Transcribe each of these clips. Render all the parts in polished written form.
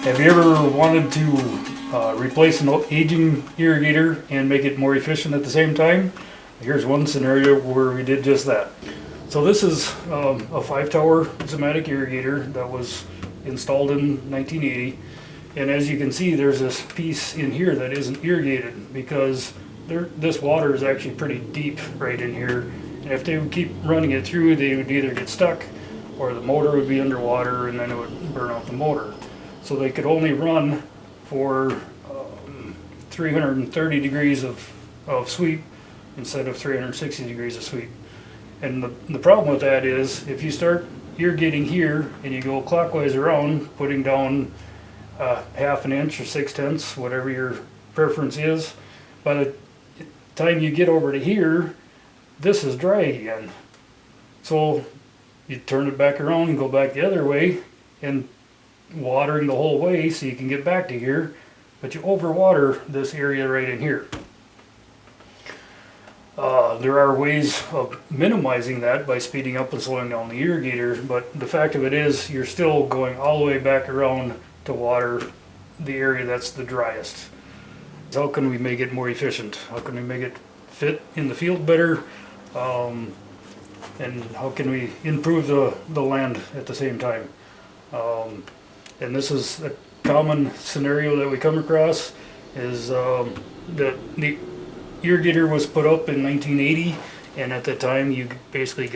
Have you ever wanted to replace an aging irrigator and make it more efficient at the same time? Here's one scenario where we did just that. So this is a 5-tower Zematic irrigator that was installed in 1980. And as you can see, there's this piece in here that isn't irrigated because this water is actually pretty deep right in here. And if they would keep running it through, they would either get stuck or the motor would be underwater and then it would burn out the motor. So they could only run for 330 degrees of sweep instead of 360 degrees of sweep. And the problem with that is if you start irrigating here and you go clockwise around, putting down half an inch or 6/10, whatever your preference is, by the time you get over to here, this is dry again. So you turn it back around and go back the other way and watering the whole way so you can get back to here, but you overwater this area right in here. There are ways of minimizing that by speeding up and slowing down the irrigator, but the fact of it is you're still going all the way back around to water the area that's the driest. How can we make it more efficient? How can we make it fit in the field better? And how can we improve the land at the same time? And this is a common scenario that we come across is that the irrigator was put up in 1980, and at the time you basically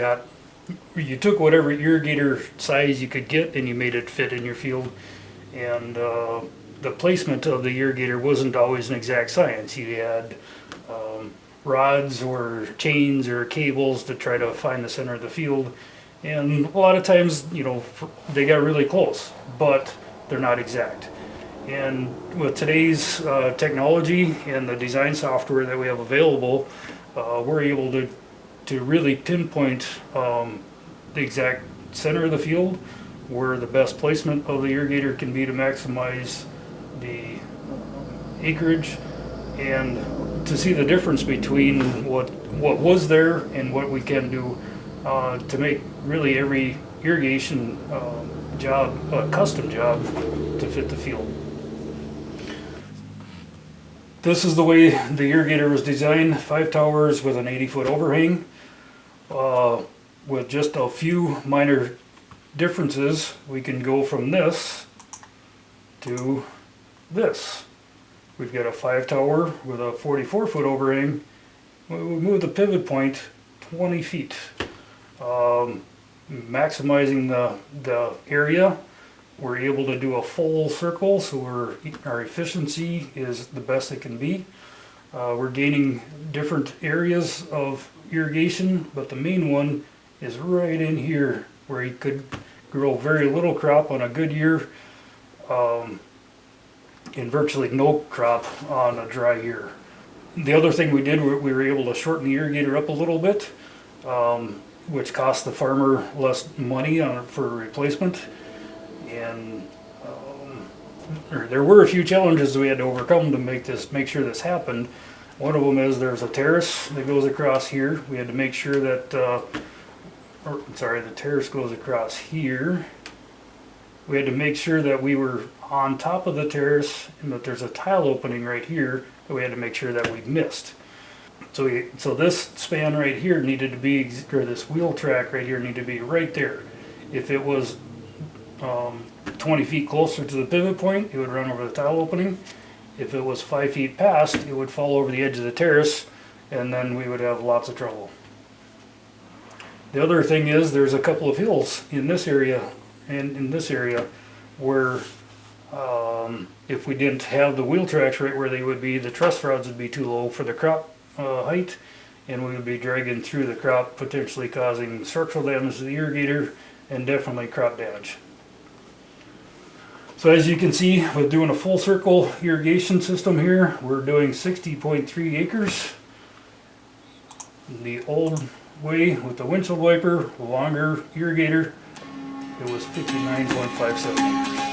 you took whatever irrigator size you could get and you made it fit in your field. And the placement of the irrigator wasn't always an exact science. You had rods or chains or cables to try to find the center of the field. And a lot of times, you know, they got really close, but they're not exact. And with today's technology and the design software that we have available, we're able to really pinpoint the exact center of the field where the best placement of the irrigator can be to maximize the acreage, and to see the difference between what was there and what we can do to make really every irrigation job a custom job to fit the field. This is the way the irrigator was designed, 5 towers with an 80-foot overhang. With just a few minor differences, we can go from this to this. We've got a 5-tower with a 44-foot overhang. We move the pivot point 20 feet. Maximizing the area, we're able to do a full circle, so our efficiency is the best it can be. We're gaining different areas of irrigation, but the main one is right in here where you could grow very little crop on a good year and virtually no crop on a dry year. The other thing we did, we were able to shorten the irrigator up a little bit, which cost the farmer less money for replacement. And there were a few challenges we had to overcome to make sure this happened. One of them is there's a terrace that goes across here. We had to make sure that, the terrace goes across here. We had to make sure that we were on top of the terrace and that there's a tile opening right here that we had to make sure that we missed. So this span right here needed to be, or this wheel track right here needed to be right there. If it was 20 feet closer to the pivot point, it would run over the tile opening. If it was 5 feet past, it would fall over the edge of the terrace, and then we would have lots of trouble. The other thing is there's a couple of hills in this area and in this area where if we didn't have the wheel tracks right where they would be, the truss rods would be too low for the crop height, and we would be dragging through the crop, potentially causing structural damage to the irrigator and definitely crop damage. So as you can see, with doing a full circle irrigation system here, we're doing 60.3 acres. The old way with the windshield wiper, longer irrigator, it was 59.57 acres.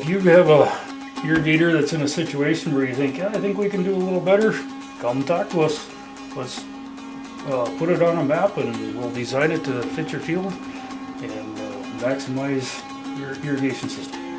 if you have a irrigator that's in a situation where you think, yeah, I think we can do a little better, come talk to us. Let's put it on a map and we'll design it to fit your field and maximize your irrigation system.